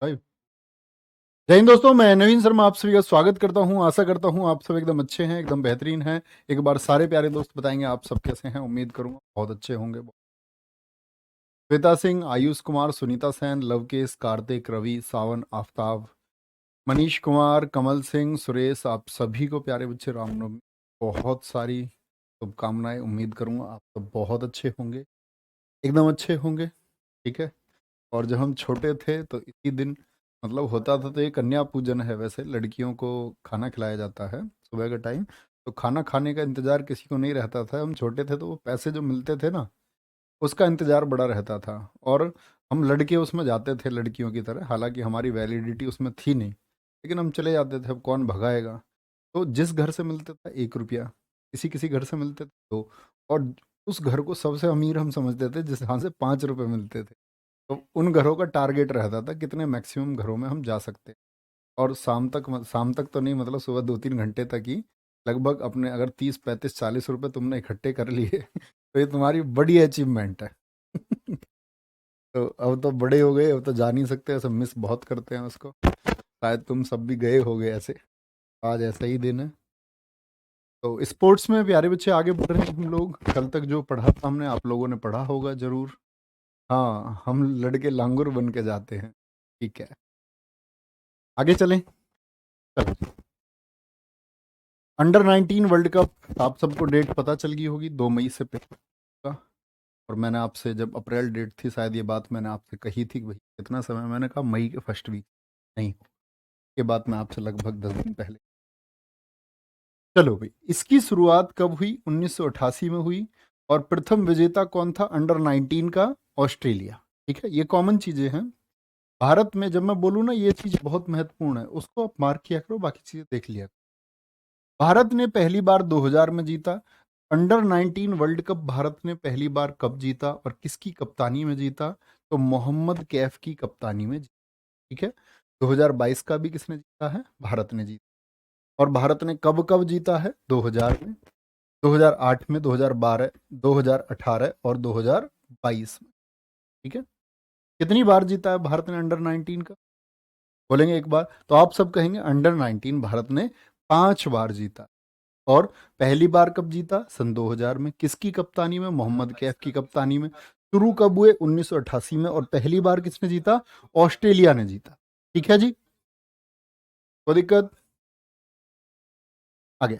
भाई, जय हिंद दोस्तों। मैं नवीन शर्मा आप सभी का स्वागत करता हूं। आशा करता हूं आप सब एकदम अच्छे हैं, एकदम बेहतरीन हैं। एक बार सारे प्यारे दोस्त बताएंगे आप सब कैसे हैं। उम्मीद करूंगा बहुत अच्छे होंगे। श्वेता सिंह, आयुष कुमार, सुनीता सेन, लवकेश, कार्तिक, रवि, सावन, आफ्ताब, मनीष कुमार, कमल सिंह, सुरेश, आप सभी को प्यारे बच्चे रामनवमी बहुत सारी शुभकामनाएं। उम्मीद करूंगा आप सब बहुत अच्छे होंगे, एकदम अच्छे होंगे। ठीक है। और जब हम छोटे थे तो इसी दिन मतलब होता था, तो ये कन्या पूजन है। वैसे लड़कियों को खाना खिलाया जाता है सुबह के टाइम। तो खाना खाने का इंतजार किसी को नहीं रहता था। हम छोटे थे तो वो पैसे जो मिलते थे ना, उसका इंतजार बड़ा रहता था। और हम लड़के उसमें जाते थे लड़कियों की तरह। हालांकि हमारी वैलिडिटी उसमें थी नहीं, लेकिन हम चले जाते थे। अब कौन भगाएगा। तो जिस घर से मिलता था 1 रुपया, किसी किसी घर से मिलते थे 2। और उस घर को सबसे अमीर हम समझते थे जिस जहाँ से 5 रुपये मिलते थे। तो उन घरों का टारगेट रहता था कितने मैक्सिमम घरों में हम जा सकते हैं। और शाम तक तो नहीं, मतलब सुबह 2-3 घंटे तक ही लगभग अपने अगर 30-35-40 रुपए तुमने इकट्ठे कर लिए तो ये तुम्हारी बड़ी अचीवमेंट है। तो अब तो बड़े हो गए, अब तो जा नहीं सकते, ऐसा मिस बहुत करते हैं उसको। शायद तुम सब भी गए होगे ऐसे। आज ऐसा ही दिन है। तो स्पोर्ट्स में प्यारे बच्चे आगे बढ़ रहे हैं हम लोग। कल तक जो पढ़ा था हमने, आप लोगों ने पढ़ा होगा जरूर। हाँ, हम लड़के लांगुर बन के जाते हैं। ठीक है, आगे चलें। चलो, अंडर 19 वर्ल्ड कप आप सबको डेट पता चल गई होगी, 2 मई से पहले का। और मैंने आपसे जब अप्रैल डेट थी, शायद ये बात मैंने आपसे कही थी कि भाई कितना समय, मैंने कहा मई के फर्स्ट वीक। नहीं, ये बात मैं आपसे लगभग 10 दिन पहले। चलो भाई, इसकी शुरुआत कब हुई? 1988 में हुई। और प्रथम विजेता कौन था अंडर 19 का? ऑस्ट्रेलिया। ठीक है, ये कॉमन चीजें हैं। भारत में जब मैं बोलूँ ना ये चीज बहुत महत्वपूर्ण है, उसको आप मार्क किया करो, बाकी चीजें देख लिया करो। भारत ने पहली बार 2000 में जीता। अंडर 19 वर्ल्ड कप भारत ने पहली बार कब जीता और किसकी कप्तानी में जीता? तो मोहम्मद कैफ की कप्तानी में जीता। ठीक है। 2022 का भी किसने जीता है? भारत ने जीता। और भारत ने कब कब जीता है? 2000 में, 2008 में, 2012, 2018 और 2022 में। ठीक है। कितनी बार जीता है भारत ने अंडर 19 का? बोलेंगे एक बार तो आप सब कहेंगे अंडर 19 भारत ने 5 बार जीता। और पहली बार कब जीता? सन 2000 में। किसकी कप्तानी में? मोहम्मद कैफ की कप्तानी में। शुरू कब हुए? 1988 में। और पहली बार किसने जीता? ऑस्ट्रेलिया ने जीता। ठीक है जी, कोई दिक्कत? आगे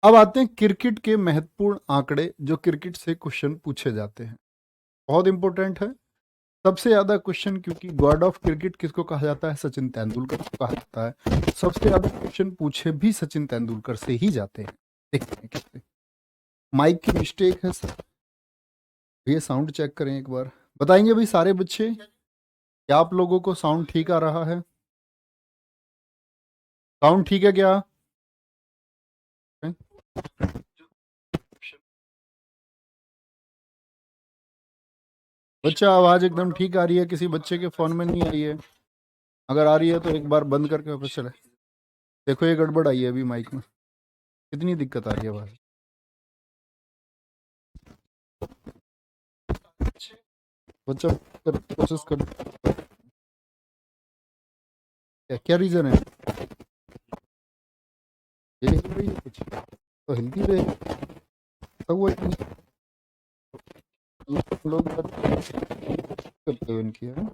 अब आते हैं क्रिकेट के महत्वपूर्ण आंकड़े जो क्रिकेट से क्वेश्चन पूछे जाते हैं। बहुत इंपॉर्टेंट है। सबसे ज्यादा क्वेश्चन, क्योंकि गॉड ऑफ क्रिकेट किसको कहा जाता है? सचिन तेंदुलकर को कहा जाता है। सबसे ज्यादा क्वेश्चन पूछे भी सचिन तेंदुलकर से ही जाते हैं। देखते हैं कैसे। माइक की मिस्टेक है सर, ये साउंड चेक करें एक बार। बताएंगे भाई सारे बच्चे, क्या आप लोगों को साउंड ठीक आ रहा है? साउंड ठीक है क्या? बच्चा, आवाज एकदम ठीक आ रही है? किसी बच्चे के फोन में नहीं आई है? अगर आ रही है तो एक बार बंद करके वापस चले। देखो ये गड़बड़ आई है अभी माइक में। कितनी दिक्कत आ रही है आवाज। बच्चा कोशिश कर, क्या क्या रीजन है? ये हिल रही है कुछ तो हिलती रहे, तब वो लोग करते हो इनकी है।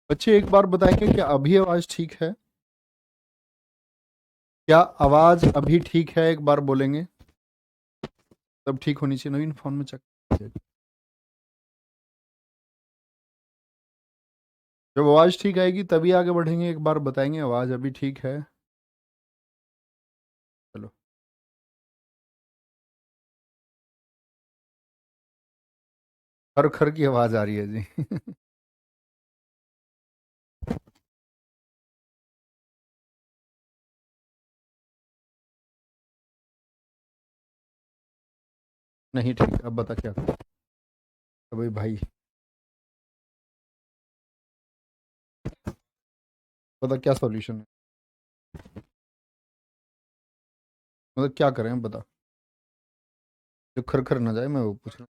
बच्चे एक बार बताएंगे क्या अभी आवाज ठीक है? क्या आवाज अभी ठीक है? एक बार बोलेंगे। तब ठीक होनी चाहिए। नवीन फोन में चेक। जब आवाज़ ठीक आएगी तभी आगे बढ़ेंगे, एक बार बताएंगे आवाज़ अभी ठीक है। चलो, खर खर की आवाज़ आ रही है जी। नहीं ठीक, अब बता क्या करूं? अबे भाई, बता क्या सॉल्यूशन है, मतलब क्या करें बता, जो खर खर ना जाए मैं वो पूछ रहा हूँ।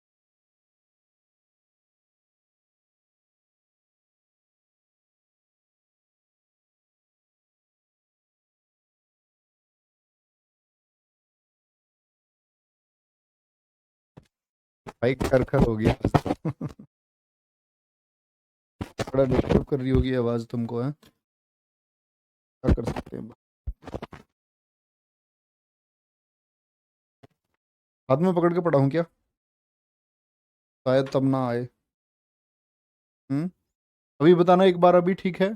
भाई खर खर हो गया। बड़ा डिस्टर्ब कर रही होगी आवाज़ तुमको, है क्या कर सकते हैं। हाथ में पकड़ के पढ़ा हूँ क्या? शायद तब ना आए। हम्म, अभी बताना एक बार, अभी ठीक है?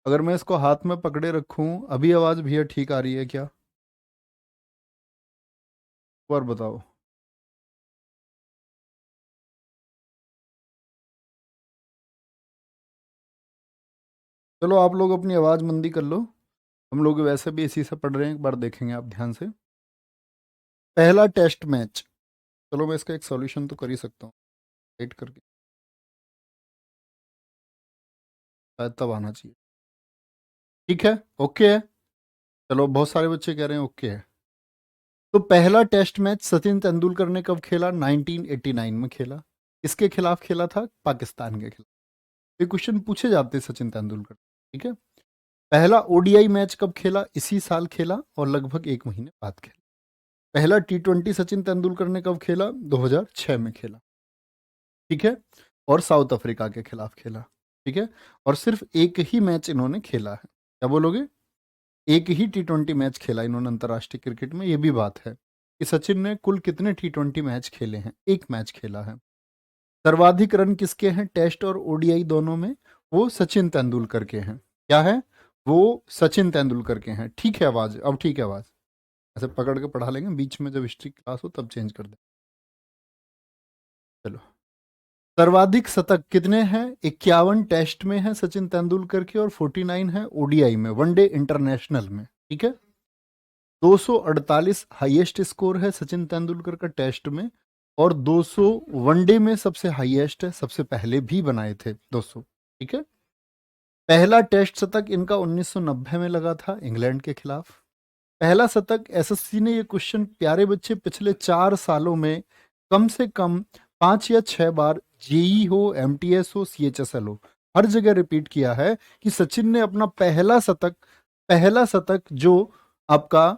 अगर मैं इसको हाथ में पकड़े रखूं, अभी आवाज़ भैया ठीक आ रही है क्या? एक बार बताओ। चलो आप लोग अपनी आवाज़ मंदी कर लो, हम लोग वैसे भी इसी से पढ़ रहे हैं, एक बार देखेंगे आप ध्यान से। पहला टेस्ट मैच, चलो मैं इसका एक सॉल्यूशन तो कर ही सकता हूँ, वेट करके, शायद तब आना चाहिए। ठीक है, ओके है। चलो बहुत सारे बच्चे कह रहे हैं ओके है। तो पहला टेस्ट मैच सचिन तेंदुलकर ने कब खेला? 1989 में खेला। किसके खिलाफ खेला था? पाकिस्तान के खिलाफ। ये क्वेश्चन पूछे जाते हैं सचिन तेंदुलकर, ठीक है। पहला ओडीआई मैच कब खेला? इसी साल खेला और लगभग एक महीने बाद खेला। पहला टी20 सचिन तेंदुलकर ने कब खेला? 2006 में खेला, ठीक है। और साउथ अफ्रीका के खिलाफ खेला, ठीक है। और सिर्फ एक ही मैच इन्होंने खेला है, क्या बोलोगे? एक ही टी20 मैच खेला इन्होंने अंतर्राष्ट्रीय क्रिकेट में, ये भी बात है कि सचिन ने कुल कितने टी20 मैच खेले हैं? एक मैच खेला है। सर्वाधिक रन किसके हैं टेस्ट और ओडीआई दोनों में? वो सचिन तेंदुलकर के हैं। क्या है? वो सचिन तेंदुलकर के हैं। ठीक है आवाज, अब ठीक है आवाज। ऐसे पकड़ के पढ़ा लेंगे, बीच में जब हिस्ट्री क्लास हो तब चेंज कर दे। चलो, सर्वाधिक शतक कितने हैं? 51 टेस्ट में है सचिन तेंदुलकर के और 49 है ओडीआई में, वनडे इंटरनेशनल में, ठीक है। 248 हाईएस्ट स्कोर है सचिन तेंदुलकर का टेस्ट में, और 200 वनडे में सबसे हाईएस्ट है, सबसे पहले भी बनाए थे 200, ठीक है। पहला टेस्ट शतक इनका 1990 में लगा था इंग्लैंड के खिलाफ। पहला शतक, एसएससी ने ये क्वेश्चन प्यारे बच्चे पिछले 4 सालों में कम से कम 5 या 6 बार, जेई हो, एमटीएस हो, सीएचएसएल हो, हर जगह रिपीट किया है कि सचिन ने अपना पहला शतक जो आपका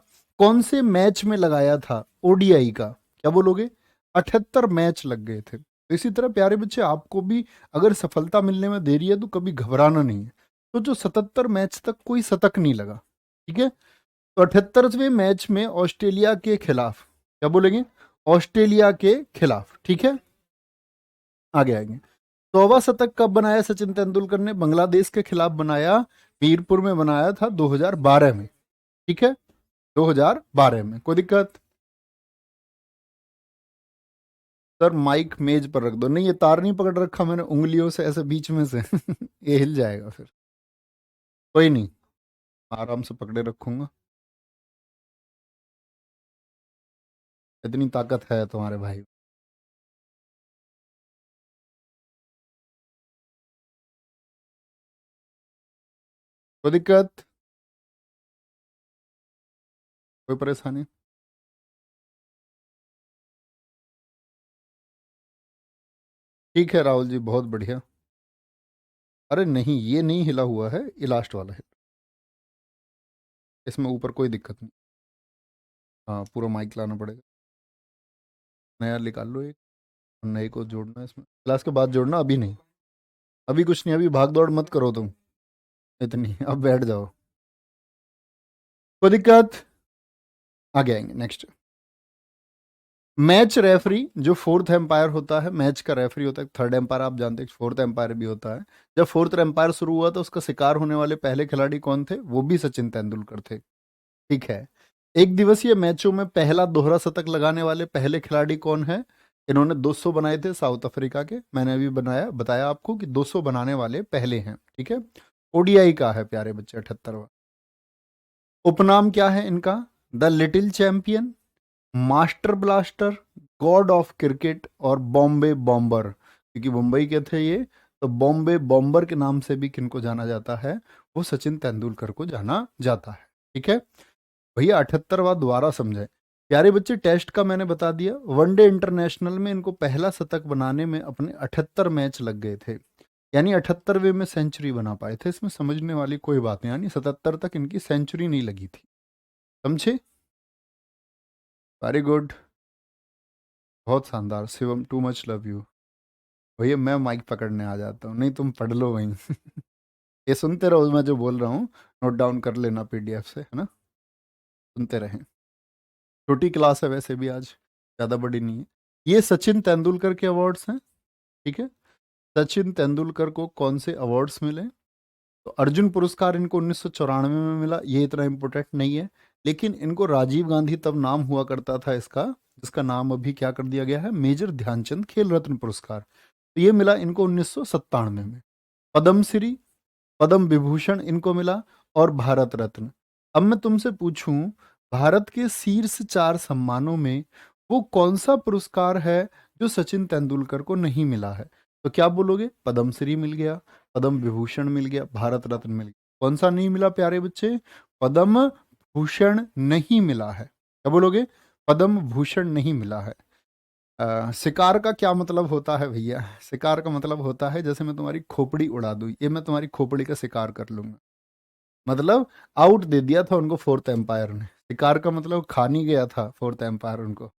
कौन से मैच में लगाया था? ओडीआई का। क्या बोलोगे? 78 मैच लग गए थे। तो इसी तरह प्यारे बच्चे आपको भी अगर सफलता मिलने में देरी है तो कभी घबराना नहीं है। तो जो 77 मैच तक कोई शतक नहीं लगा, ठीक है। तो 78वें मैच में ऑस्ट्रेलिया के खिलाफ, क्या बोलेंगे? ऑस्ट्रेलिया के खिलाफ, ठीक है। आगे आएंगे। 100वां शतक कब बनाया सचिन तेंदुलकर ने? बांग्लादेश के खिलाफ बनाया, मीरपुर में बनाया था 2012 में, ठीक है। 2012 में, कोई दिक्कत? सर माइक मेज पर रख दो। नहीं, ये तार नहीं पकड़ रखा मैंने उंगलियों से ऐसे बीच में से। ये हिल जाएगा फिर। कोई नहीं, आराम से पकड़े रखूंगा। इतनी ताकत है तुम्हारे भाई। कोई दिक्कत? कोई परेशानी? ठीक है राहुल जी, बहुत बढ़िया। अरे नहीं, ये नहीं हिला हुआ है, ये लास्ट वाला है, इसमें ऊपर कोई दिक्कत नहीं। हाँ, पूरा माइक लाना पड़ेगा, नया निकाल लो एक, और नए को जोड़ना है इसमें, क्लास के बाद जोड़ना, अभी नहीं। अभी कुछ नहीं, अभी भाग दौड़ मत करो तुम इतनी, अब बैठ जाओ। कोई दिक्कत? आगे आएंगे नेक्स्ट। मैच रेफरी जो फोर्थ एम्पायर होता है, मैच का रेफरी होता है, थर्ड एम्पायर आप जानते हैं, फोर्थ एम्पायर भी होता है। जब फोर्थ एम्पायर शुरू हुआ तो उसका शिकार होने वाले पहले खिलाड़ी कौन थे? वो भी सचिन तेंदुलकर थे। ठीक है। एक दिवसीय मैचों में पहला दोहरा शतक लगाने वाले पहले खिलाड़ी कौन है? इन्होंने 200 बनाए थे साउथ अफ्रीका के। मैंने अभी बताया आपको कि 200 बनाने वाले पहले हैं। ठीक है। ओडीआई का है प्यारे बच्चे, 78वां। उपनाम क्या है इनका? The little champion, master blaster, God of cricket और बॉम्बे बॉम्बर। क्योंकि मुंबई के थे ये, तो बॉम्बे बॉम्बर के नाम से भी किनको जाना जाता है? वो सचिन तेंदुलकर को जाना जाता है। ठीक है भैया, 78वां दोबारा समझे प्यारे बच्चे। टेस्ट का मैंने बता दिया। वनडे इंटरनेशनल में इनको पहला शतक बनाने में अपने 78 मैच लग गए थे, यानी 78वें में सेंचुरी बना पाए थे। इसमें समझने वाली कोई बात नहीं, यानी 77 तक इनकी सेंचुरी नहीं लगी थी। समझे? वेरी गुड, बहुत शानदार Shivam, too much love you. भैया मैं माइक पकड़ने आ जाता हूँ, नहीं तुम पढ़ लो वहीं। ये सुनते रहो, मैं जो बोल रहा हूँ नोट डाउन कर लेना पीडीएफ से, है ना? सुनते रहें। छोटी क्लास है वैसे भी आज, ज़्यादा बड़ी नहीं है। ये सचिन तेंदुलकर के अवार्ड्स हैं। ठीक है। सचिन तेंदुलकर को कौन से अवार्ड्स मिले? तो अर्जुन पुरस्कार इनको 1994 में मिला, ये इतना इम्पोर्टेंट नहीं है। लेकिन इनको राजीव गांधी तब नाम हुआ करता था इसका, जिसका नाम अभी क्या कर दिया गया है? मेजर ध्यानचंद खेल रत्न पुरस्कार। तो ये मिला इनको 1997 में। पद्मश्री, पद्म विभूषण इनको मिला, और भारत रत्न। अब मैं तुमसे पूछूं, भारत के शीर्ष 4 सम्मानों में वो कौन सा पुरस्कार है जो सचिन तेंदुलकर को नहीं मिला है? तो क्या बोलोगे? पद्मश्री मिल गया, पद्म विभूषण मिल गया, भारत रत्न मिल गया। कौन सा नहीं मिला प्यारे बच्चे? पद्म भूषण नहीं मिला है। क्या बोलोगे? पद्म भूषण नहीं मिला है। शिकार का क्या मतलब होता है भैया? शिकार का मतलब होता है जैसे मैं तुम्हारी खोपड़ी उड़ा दूं, ये मैं तुम्हारी खोपड़ी का शिकार कर लूंगा। मतलब आउट दे दिया था उनको फोर्थ एम्पायर ने। शिकार का मतलब खा नहीं गया था फोर्थ एम्पायर उनको।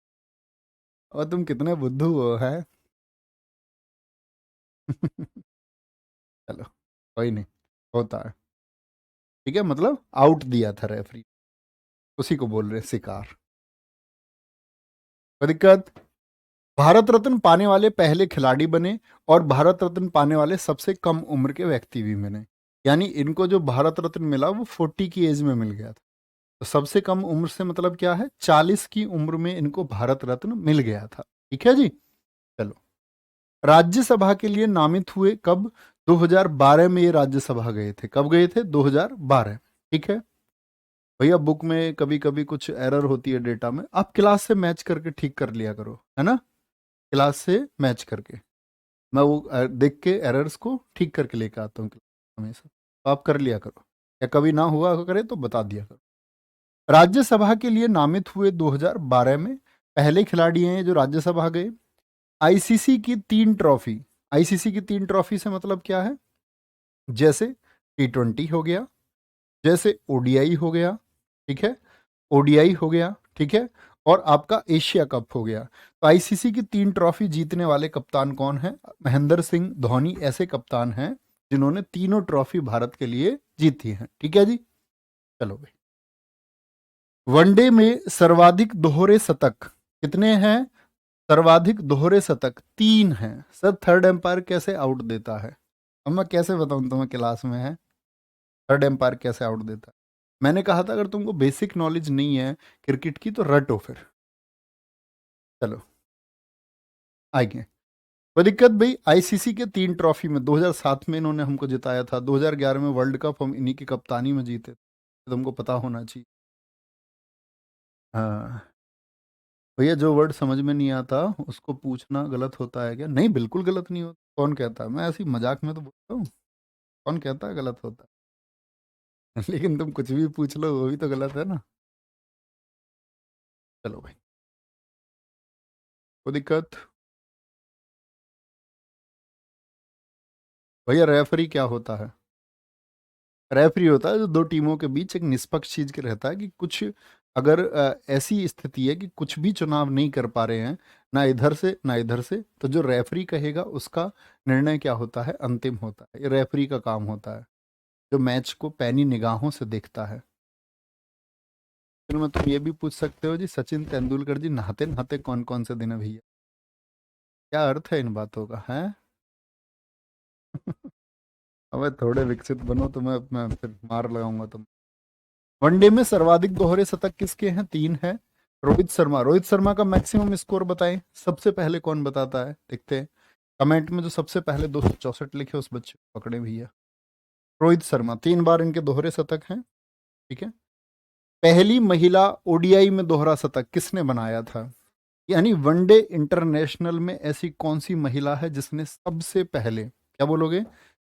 और तुम कितने बुद्धू हो है। चलो कोई नहीं, होता है। ठीक है, मतलब आउट दिया था रेफरी, उसी को बोल रहे शिकार। कोई दिक्कत? भारत रत्न पाने वाले पहले खिलाड़ी बने, और भारत रत्न पाने वाले सबसे कम उम्र के व्यक्ति भी बने। यानी इनको जो भारत रत्न मिला वो 40 की एज में मिल गया था। तो सबसे कम उम्र से मतलब क्या है? 40 की उम्र में इनको भारत रत्न मिल गया था। ठीक है जी। चलो, राज्यसभा के लिए नामित हुए कब? 2012 में ये राज्यसभा गए थे। कब गए थे? 2012। ठीक है भैया, बुक में कभी कभी कुछ एरर होती है डेटा में, आप क्लास से मैच करके ठीक कर लिया करो, है ना? क्लास से मैच करके मैं वो देख के एरर्स को ठीक करके लेके आता हूँ हमेशा। तो आप कर लिया करो, या कभी ना हुआ करे तो बता दिया करो। राज्यसभा के लिए नामित हुए 2012 में, पहले खिलाड़ी हैं जो राज्यसभा गए। आईसीसी की 3 ट्रॉफी। आईसीसी की 3 ट्रॉफी से मतलब क्या है? जैसे T20 हो गया, जैसे ओडीआई हो गया। ठीक है, ओडीआई हो गया। ठीक है, और आपका एशिया कप हो गया। तो आईसीसी की 3 ट्रॉफी जीतने वाले कप्तान कौन है? महेंद्र सिंह धोनी ऐसे कप्तान हैं जिन्होंने तीनों ट्रॉफी भारत के लिए जीती हैं। ठीक है जी। चलो भाई, वनडे में सर्वाधिक दोहरे शतक कितने हैं? सर्वाधिक दोहरे शतक 3 हैं। सर थर्ड एम्पायर कैसे आउट देता है? अब मैं कैसे बताऊं तुम्हें, क्लास में है थर्ड एम्पायर कैसे आउट देता है? मैंने कहा था अगर तुमको बेसिक नॉलेज नहीं है क्रिकेट की तो रटो फिर। चलो आगे, कोई दिक्कत भाई? आईसीसी के 3 ट्रॉफी में 2007 में इन्होंने हमको जिताया था, 2011 में वर्ल्ड कप हम इन्हीं की कप्तानी में जीते, तो तुमको पता होना चाहिए। हाँ भैया, जो वर्ड समझ में नहीं आता उसको पूछना गलत होता है क्या? नहीं, बिल्कुल गलत नहीं होता। कौन कहता है? मैं ऐसी मजाक में तो बोलता हूँ। कौन कहता है गलत होता है? लेकिन तुम कुछ भी पूछ लो वो भी तो गलत है ना। चलो भाई, कोई दिक्कत? भैया रेफरी क्या होता है? रेफरी होता है जो दो टीमों के बीच एक निष्पक्ष चीज के रहता है कि कुछ अगर ऐसी स्थिति है कि कुछ भी चुनाव नहीं कर पा रहे हैं, ना इधर से ना इधर से, तो जो रेफरी कहेगा उसका निर्णय क्या होता है? अंतिम होता है। ये रेफरी का काम होता है, जो मैच को पैनी निगाहों से देखता है। फिर में तुम ये भी पूछ सकते हो जी, सचिन तेंदुलकर जी नहाते नहाते कौन कौन से दिन है भैया? क्या अर्थ है इन बातों का है? अब थोड़े विकसित बनो, मैं फिर मार लगाऊंगा तुम। वनडे में सर्वाधिक दोहरे शतक किसके हैं? 3 है। रोहित शर्मा। रोहित शर्मा का मैक्सिमम स्कोर बताएं सबसे पहले, कौन बताता है? देखते हैं कमेंट में जो सबसे पहले 264 लिखे उस बच्चे को पकड़े भैया। रोहित शर्मा 3 बार इनके दोहरे शतक हैं। ठीक है। पहली महिला ओडीआई में दोहरा शतक किसने बनाया था? यानी वनडे इंटरनेशनल में ऐसी कौन सी महिला है जिसने सबसे पहले, क्या बोलोगे?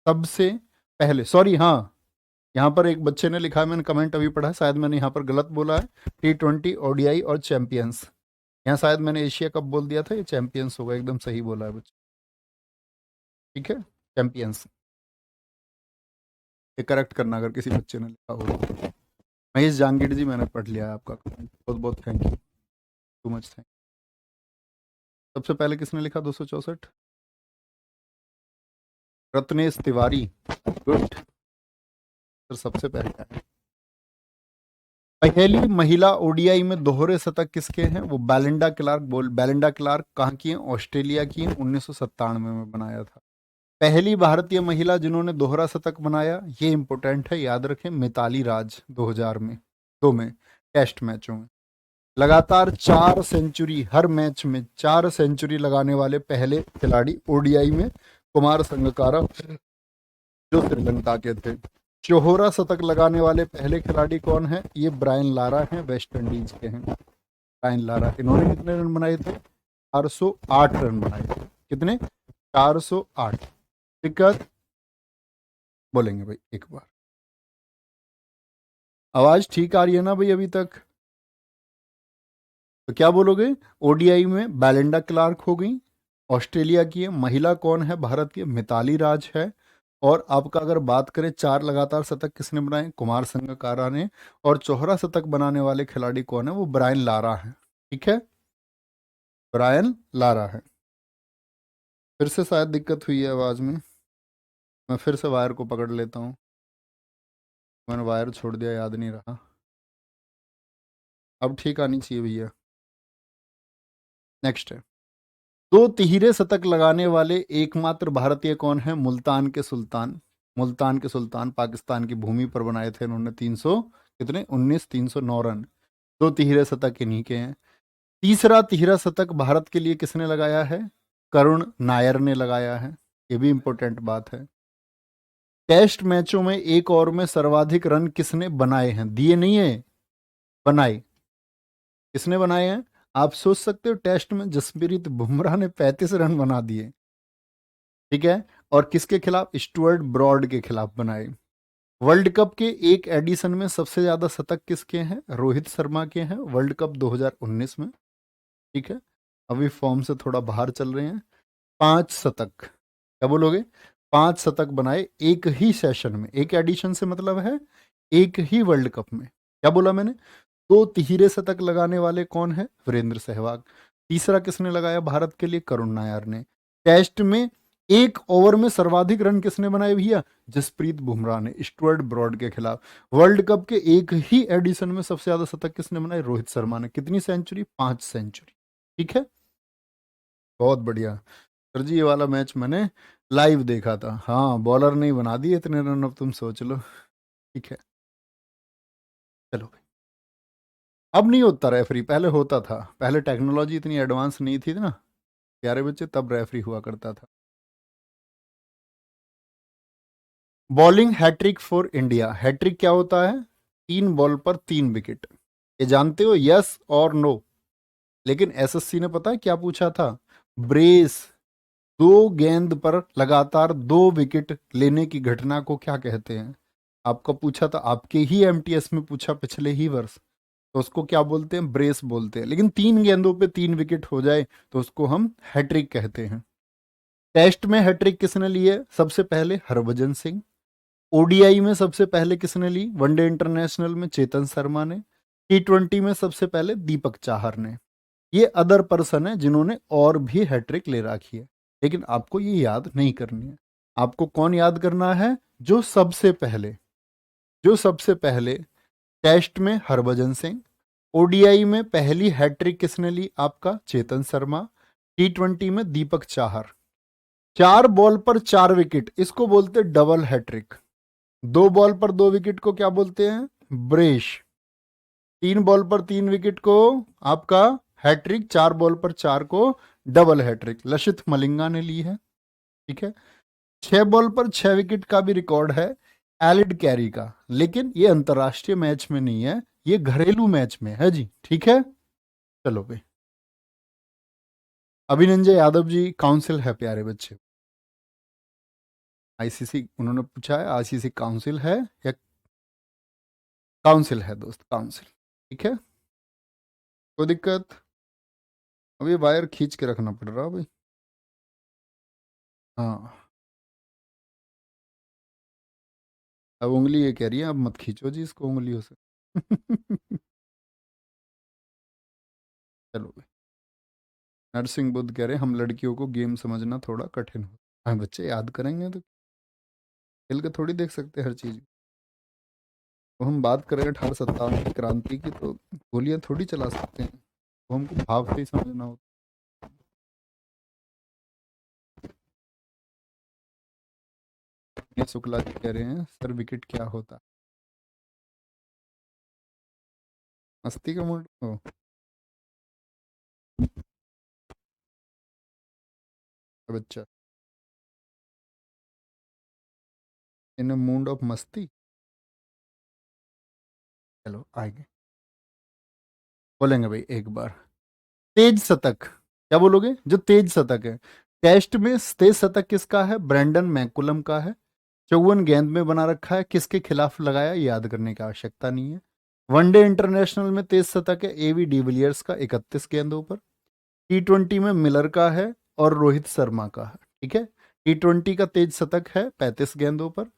सबसे पहले, सॉरी हाँ, यहाँ पर एक बच्चे ने लिखा है, मैंने कमेंट अभी पढ़ा है, शायद मैंने यहाँ पर गलत बोला है। T20 ओडीआई और चैंपियंस, यहाँ शायद मैंने एशिया कप बोल दिया था, ये चैंपियंस होगा, एकदम सही बोला है बच्चे। ठीक है, चैंपियंस। ये करेक्ट करना अगर किसी बच्चे ने लिखा हो तो। महेश जांगीड़ जी, मैंने पढ़ लिया है आपका कमेंट, बहुत बहुत thank you, too much thank. सबसे पहले किसने लिखा 264? रत्नेश तिवारी, गुड। तो सबसे पहले है। पहली महिला ओडीआई में दोहरे शतक किसके हैं? वो बेलिंडा क्लार्क। बोल, बेलिंडा क्लार्क कहाँ की है? ऑस्ट्रेलिया की है, 1997 में बनाया था। पहली भारतीय महिला जिन्होंने दोहरा शतक बनाया, ये इंपॉर्टेंट है, याद रखें, मिताली राज, 2000 में, 2 में, टेस्ट मैचों में लगातार 4 सेंचुरी, हर मैच में 4 सेंचुरी लगाने वाले पहले खिलाड़ी ओडीआई में कुमार संगकारा, जो श्रीलंका के थे। चौहरा शतक लगाने वाले पहले खिलाड़ी कौन है? ये ब्रायन लारा हैं, वेस्ट इंडीज के हैं। ब्रायन लारा, इन्होंने कितने रन बनाए थे? 408 रन बनाए थे। कितने? 408। दिक्कत बोलेंगे भाई एक बार। आवाज ठीक आ रही है ना भाई अभी तक? तो क्या बोलोगे? ओडीआई में बेलिंडा क्लार्क हो गई, ऑस्ट्रेलिया की है। महिला कौन है? भारत की मिताली राज है। और आपका अगर बात करें 4 लगातार शतक किसने बनाए? कुमार संगकारा ने। और चौहरा शतक बनाने वाले खिलाड़ी कौन है? वो ब्रायन लारा है। ठीक है, ब्रायन लारा है। फिर से शायद दिक्कत हुई है आवाज में, मैं फिर से वायर को पकड़ लेता हूँ, मैंने वायर छोड़ दिया, याद नहीं रहा। अब ठीक आनी चाहिए भैया। नेक्स्ट है, 2 तिहरे शतक लगाने वाले एकमात्र भारतीय कौन है? मुल्तान के सुल्तान। मुल्तान के सुल्तान पाकिस्तान की भूमि पर बनाए थे इन्होंने। 300 कितने? 309 रन। 2 तिहरे शतक इन्हीं के हैं। तीसरा तिहरा शतक भारत के लिए किसने लगाया है? करुण नायर ने लगाया है। ये भी इंपॉर्टेंट बात है। टेस्ट मैचों में एक ओवर में सर्वाधिक रन किसने बनाए हैं? दिए नहीं है, बनाए। किसने बनाए हैं? आप सोच सकते हो, टेस्ट में जसप्रीत बुमराह ने 35 रन बना दिए। ठीक है, और किसके खिलाफ? स्टुअर्ट ब्रॉड के खिलाफ बनाए। वर्ल्ड कप के एक एडिशन में सबसे ज्यादा शतक किसके हैं? रोहित शर्मा के हैं, वर्ल्ड कप 2019 में। ठीक है, अभी फॉर्म से थोड़ा बाहर चल रहे हैं। 5 शतक, क्या बोलोगे? 5 शतक बनाए एक ही सेशन में, एक एडिशन से मतलब है एक ही वर्ल्ड कप में। क्या बोला मैंने? 2 तिहरे शतक लगाने वाले कौन है? वीरेंद्र सहवाग। तीसरा किसने लगाया भारत के लिए? करुण नायर ने। टेस्ट में एक ओवर में सर्वाधिक रन किसने बनाए भैया? जसप्रीत बुमराह ने, स्टुअर्ट ब्रॉड के खिलाफ। वर्ल्ड कप के एक ही एडिशन में सबसे ज्यादा शतक किसने बनाए? रोहित शर्मा ने। कितनी सेंचुरी? 5 सेंचुरी। ठीक है, बहुत बढ़िया सर जी। ये वाला मैच मैंने लाइव देखा था। हाँ, बॉलर नहीं बना दिए इतने रन, अब तुम सोच लो। ठीक है, चलो भाई। अब नहीं होता रेफरी, पहले होता था। पहले टेक्नोलॉजी इतनी एडवांस नहीं थी ना प्यारे बच्चे, तब रेफरी हुआ करता था। Bowling hattrick for India. Hattrick क्या होता है? 3 बॉल पर 3 विकेट। ये जानते हो, यस और नो? लेकिन एसएससी ने पता है क्या पूछा था? ब्रेस, 2 गेंद पर लगातार 2 विकेट लेने की घटना को क्या कहते हैं? आपका पूछा था, आपके ही एमटीएस में पूछा पिछले ही वर्ष। तो उसको क्या बोलते हैं? ब्रेस बोलते हैं। लेकिन 3 गेंदों पे 3 विकेट हो जाए तो उसको हम हैट्रिक कहते हैं। टेस्ट में हैट्रिक किसने ली है? सबसे पहले हरभजन सिंह। ओडीआई में सबसे पहले किसने ली? वनडे इंटरनेशनल में चेतन शर्मा ने। T20 में सबसे पहले दीपक चाहर ने। ये अदर पर्सन है जिन्होंने और भी हैट्रिक ले रखी है, लेकिन आपको ये याद नहीं करनी है। आपको कौन याद करना है? जो सबसे पहले, जो सबसे पहले टेस्ट में हरभजन सिंह, ओडीआई में पहली हैट्रिक किसने ली? आपका चेतन शर्मा। T20 में दीपक चाहर। 4 बॉल पर 4 विकेट, इसको बोलते डबल हैट्रिक। 2 बॉल पर 2 विकेट को क्या बोलते हैं? ब्रेश। 3 बॉल पर 3 विकेट को आपका हैट्रिक, 4 बॉल पर 4 को डबल हैट्रिक लसिथ मलिंगा ने ली है। ठीक है। 6 बॉल पर 6 विकेट का भी रिकॉर्ड है एलिड कैरी का, लेकिन ये अंतरराष्ट्रीय मैच में नहीं है, ये घरेलू मैच में है जी। ठीक है, चलो भाई। अभिनंदन यादव जी काउंसिल है प्यारे बच्चे, आईसीसी उन्होंने पूछा है, आईसीसी काउंसिल है या काउंसिल है दोस्त, काउंसिल। ठीक है, कोई दिक्कत? अभी वायर खींच के रखना पड़ रहा भाई। हाँ, अब उंगली ये कह रही है अब मत खींचो जी इसको उंगलियों से। चलो भाई। नरसिंह बुद्ध कह रहे हैं हम लड़कियों को गेम समझना थोड़ा कठिन हो। हाँ बच्चे याद करेंगे तो खेल के थोड़ी देख सकते हैं हर चीज। तो हम बात करें 1857 की क्रांति की, तो गोलियां थोड़ी चला सकते हैं, तो हमको भाव से ही समझना होता। ये शुक्ला जी कह रहे हैं सर विकेट क्या होता? मस्ती का मूड हो? बच्चा इन मूड ऑफ मस्ती। चलो आएंगे, बोलेंगे भाई एक बार। तेज शतक क्या बोलोगे? जो तेज शतक है, टेस्ट में तेज शतक किसका है? ब्रेंडन मैकुलम का है। 54 गेंद में बना रखा है, किसके खिलाफ लगाया याद करने की आवश्यकता नहीं है। वनडे इंटरनेशनल में तेज शतक है एवी डिविलियर्स का 31 गेंदों पर। T20 में मिलर का है और रोहित शर्मा का है। ठीक है, T20 का तेज शतक है 35 गेंदों पर,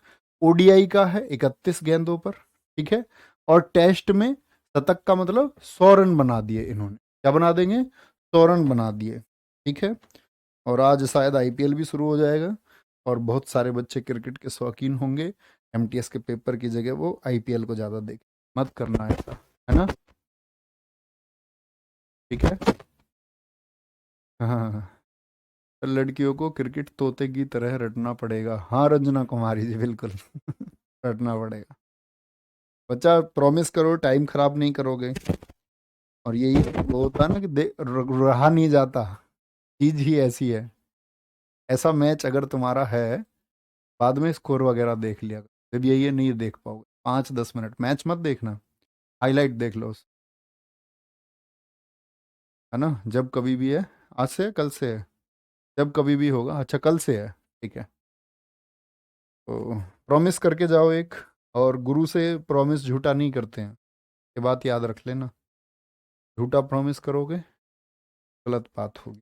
ओडीआई का है 31 गेंदों पर। ठीक है, और टेस्ट में शतक का मतलब 100 रन बना दिए इन्होंने। क्या बना देंगे? 100 रन बना दिए। ठीक है, और आज शायद आईपीएल भी शुरू हो जाएगा और बहुत सारे बच्चे क्रिकेट के शौकीन होंगे। एमटीएस के पेपर की जगह वो आईपीएल को ज़्यादा देख, मत करना ऐसा, है ना? ठीक है। हाँ, तो लड़कियों को क्रिकेट तोते की तरह रटना पड़ेगा। हाँ रंजना कुमारी जी बिल्कुल रटना पड़ेगा। बच्चा प्रॉमिस करो टाइम खराब नहीं करोगे। और यही वो होता है ना कि रहा नहीं जाता, चीज ही ऐसी है। ऐसा मैच अगर तुम्हारा है, बाद में स्कोर वगैरह देख लिया, जब ये नहीं देख पाओगे 5-10 मिनट मैच मत देखना, हाईलाइट देख लो है ना? जब कभी भी है, आज से है, कल से है, जब कभी भी होगा। अच्छा कल से है, ठीक है। तो प्रॉमिस करके जाओ एक, और गुरु से प्रॉमिस झूठा नहीं करते हैं, ये बात याद रख लेना। झूठा प्रॉमिस करोगे गलत बात होगी,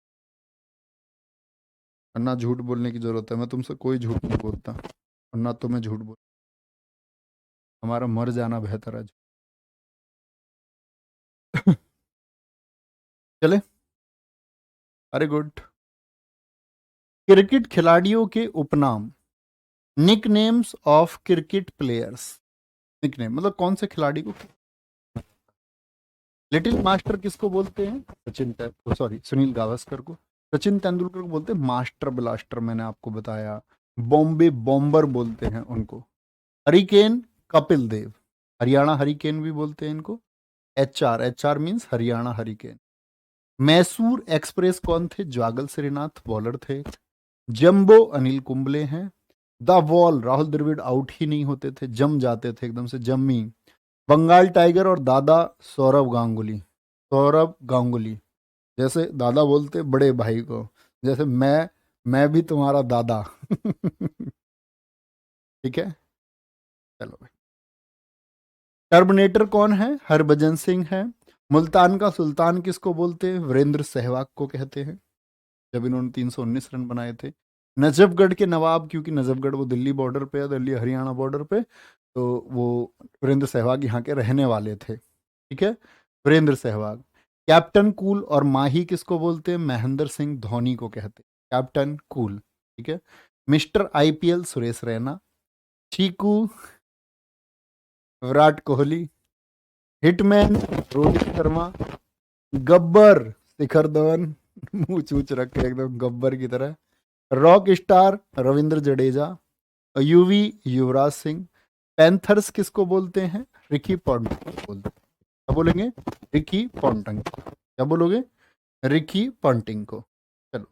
और ना झूठ बोलने की जरूरत है। मैं तुमसे कोई झूठ नहीं बोलता, और ना तो मैं झूठ बोल, हमारा मर जाना बेहतर है। चले, अरे गुड। क्रिकेट खिलाड़ियों के उपनाम, nicknames of cricket players. Nickname मतलब कौन से खिलाड़ी को? लिटिल मास्टर किसको बोलते हैं? सचिन सॉरी सुनील गावस्कर को। सचिन तेंदुलकर को बोलते हैं मास्टर ब्लास्टर, मैंने आपको बताया। बॉम्बे बॉम्बर बोलते हैं उनको। हरिकेन कपिल देव, हरियाणा हरिकेन भी बोलते हैं इनको। HR, HR means Haryana hurricane. Mysore express कौन थे? ज्वागल श्रीनाथ बॉलर थे। जंबो अनिल कुंबले हैं। The wall Rahul Dravid out ही नहीं होते थे, जम जाते थे एकदम से, जम्मी। बंगाल टाइगर और दादा सौरव गांगुली। सौरव गांगुली, जैसे दादा बोलते बड़े भाई को, जैसे मैं भी तुम्हारा दादा। ठीक है, चलो भाई। टर्मिनेटर कौन है? हरभजन सिंह है। मुल्तान का सुल्तान किसको बोलते हैं? वीरेंद्र सहवाग को कहते हैं, जब इन्होंने 319 रन बनाए थे। नजफगढ़ के नवाब, क्योंकि नजफगढ़ वो दिल्ली बॉर्डर पे है, दिल्ली हरियाणा बॉर्डर पे, तो वो वीरेंद्र सहवाग यहाँ के रहने वाले थे। ठीक है, वीरेंद्र सहवाग। कैप्टन कूल और माही किसको बोलते हैं? महेंद्र सिंह धोनी को कहते हैं कैप्टन कूल। ठीक है, mister IPL Suresh Raina. Chiku Virat Kohli. Hitman Rohit Sharma, Gabbar Shikhar Dhawan, मुंह चूच रखे एकदम गब्बर की तरह, rock star Ravindra Jadeja, Yuvi Yuvraj Singh, panthers किसको बोलते हैं? रिकी पॉन्टिंग को बोलते हैं। क्या बोलेंगे? Ricky Ponting. क्या बोलोगे? रिकी पॉन्टिंग को। चलो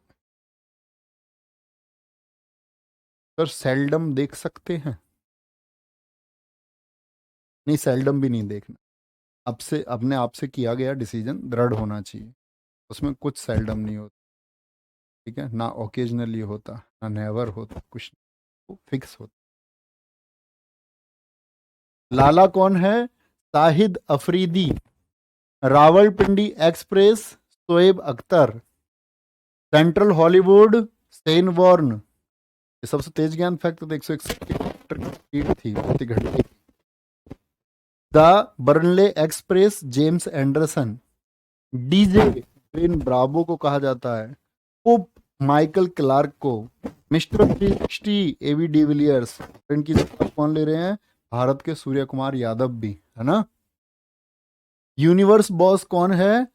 सर, सेल्डम देख सकते हैं? नहीं, सेल्डम भी नहीं देखना। अब से अपने आप से किया गया डिसीजन दृढ़ होना चाहिए, उसमें कुछ सेल्डम नहीं होता। ठीक है ना? ओकेजनली होता ना, नेवर होता, कुछ फिक्स होता। लाला कौन है? Shahid Afridi, Rawalpindi express, Shoaib Akhtar, central Hollywood, Shane Warne. ये सबसे तेज ज्ञान फैक्ट तो 161 की स्पीड थी प्रति घंटे। The Burnley express, James Anderson, DJ train Bravo को कहा जाता है, पोप माइकल क्लार्क को, मिस्टर 360 एवी डिविलियर्स। इनकी जगह कौन ले रहे हैं? भारत के सूर्य कुमार यादव भी, है ना? यूनिवर्स बॉस कौन है?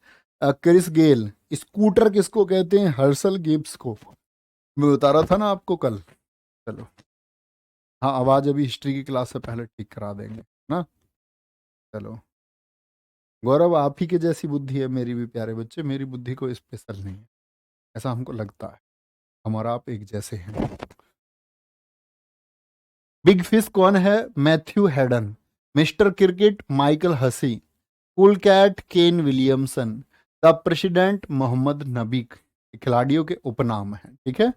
Chris Gayle. स्कूटर किसको कहते हैं? हर्सल गिब्स को। मैं बता रहा था ना आपको कल। चलो, हाँ, आवाज अभी हिस्ट्री की क्लास से पहले ठीक करा देंगे ना। चलो, गौरव आप ही के जैसी बुद्धि है मेरी भी, प्यारे बच्चे। मेरी बुद्धि को स्पेशल नहीं है, ऐसा हमको लगता है। हमारा आप एक जैसे हैं। बिग फिश कौन है? Matthew Hayden, mister cricket Michael Hussey, cool cat Kane Williamson, the president Mohammad Nabi. खिलाड़ियों के उपनाम हैं। ठीक है,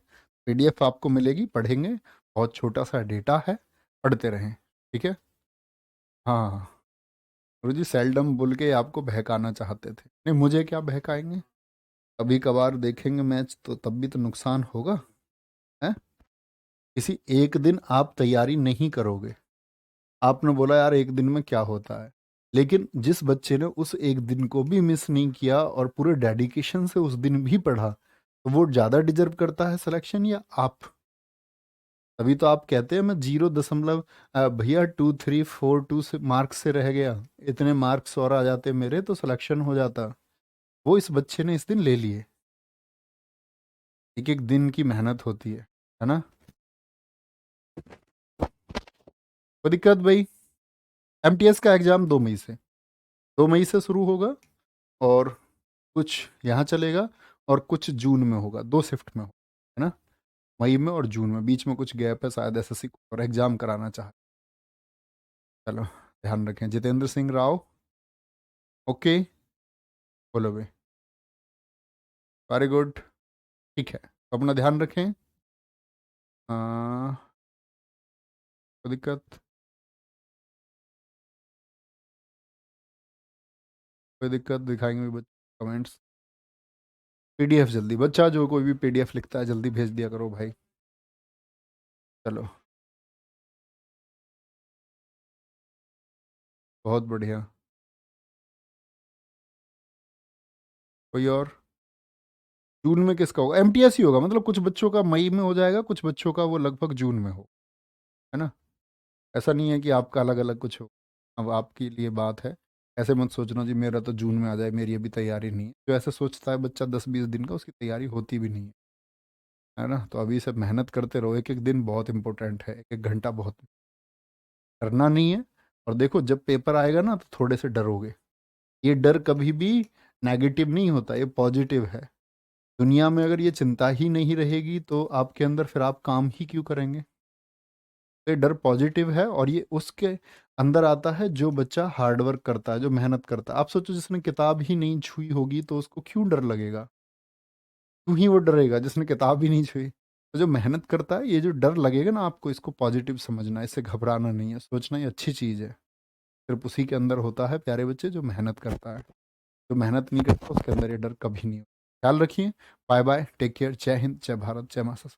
पीडीएफ आपको मिलेगी, पढ़ेंगे। बहुत छोटा सा डेटा है, पढ़ते रहें। ठीक है, हाँ। गुरु जी सेल्डम बोल के आपको बहकाना चाहते थे। नहीं, मुझे क्या बहकाएंगे? कभी कभार देखेंगे मैच तो तब भी तो नुकसान होगा, है? किसी एक दिन आप तैयारी नहीं करोगे। आपने बोला यार एक दिन में क्या होता है, लेकिन जिस बच्चे ने उस एक दिन को भी मिस नहीं किया और पूरे डेडिकेशन से उस दिन भी पढ़ा, तो वो ज़्यादा डिजर्व करता है सिलेक्शन या आप? तभी तो आप कहते हैं मैं 0 भैया 2342 से मार्क्स से रह गया, इतने मार्क्स और आ जाते मेरे तो सिलेक्शन हो जाता। वो इस बच्चे ने इस दिन ले लिए। एक एक दिन की मेहनत होती है ना? कोई दिक्कत भाई? एमटीएस का एग्ज़ाम 2 मई से, 2 मई से शुरू होगा, और कुछ यहाँ चलेगा और कुछ जून में होगा। 2 शिफ्ट में होगा, है ना? मई में और जून में, बीच में कुछ गैप है, शायद एसएससी और एग्जाम कराना चाहे। चलो, ध्यान रखें। जितेंद्र सिंह राव, ओके, बोलो भाई। Very good. ठीक है, तो अपना ध्यान रखें। कोई दिक्कत? कोई दिक्कत दिखाएंगे भी कमेंट्स। पीडीएफ जल्दी, बच्चा जो कोई भी पीडीएफ लिखता है जल्दी भेज दिया करो भाई। चलो, बहुत बढ़िया। कोई और? जून में किसका होगा? एमटीएस ही होगा, मतलब कुछ बच्चों का मई में हो जाएगा, कुछ बच्चों का वो लगभग जून में हो, है ना? ऐसा नहीं है कि आपका अलग अलग कुछ हो। अब आपके लिए बात है, ऐसे मत सोचना जी मेरा तो जून में आ जाए, मेरी अभी तैयारी नहीं है। जो ऐसे सोचता है बच्चा 10-20 दिन का, उसकी तैयारी होती भी नहीं है ना? तो अभी से मेहनत करते रहो, एक एक दिन बहुत इंपॉर्टेंट है, एक एक घंटा बहुत। डरना नहीं है। और देखो, जब पेपर आएगा ना तो थोड़े से डरोगे। ये डर कभी भी नेगेटिव नहीं होता, ये पॉजिटिव है। दुनिया में अगर ये चिंता ही नहीं रहेगी तो आपके अंदर फिर आप काम ही क्यों करेंगे? ये डर पॉजिटिव है, और ये उसके अंदर आता है जो बच्चा हार्ड वर्क करता है, जो मेहनत करता है। आप सोचो, जिसने किताब ही नहीं छुई होगी तो उसको क्यों डर लगेगा? क्यों ही वो डरेगा जिसने किताब ही नहीं छुई? तो जो मेहनत करता है, ये जो डर लगेगा ना आपको, इसको पॉजिटिव समझना है, इससे घबराना नहीं है, सोचना ये अच्छी चीज़ है। सिर्फ उसी के अंदर होता है प्यारे बच्चे, जो मेहनत करता है। जो मेहनत नहीं करता उसके अंदर ये डर कभी नहीं होता। ख्याल रखिए। बाय बाय, टेक केयर, जय हिंद, जय भारत, जय माता।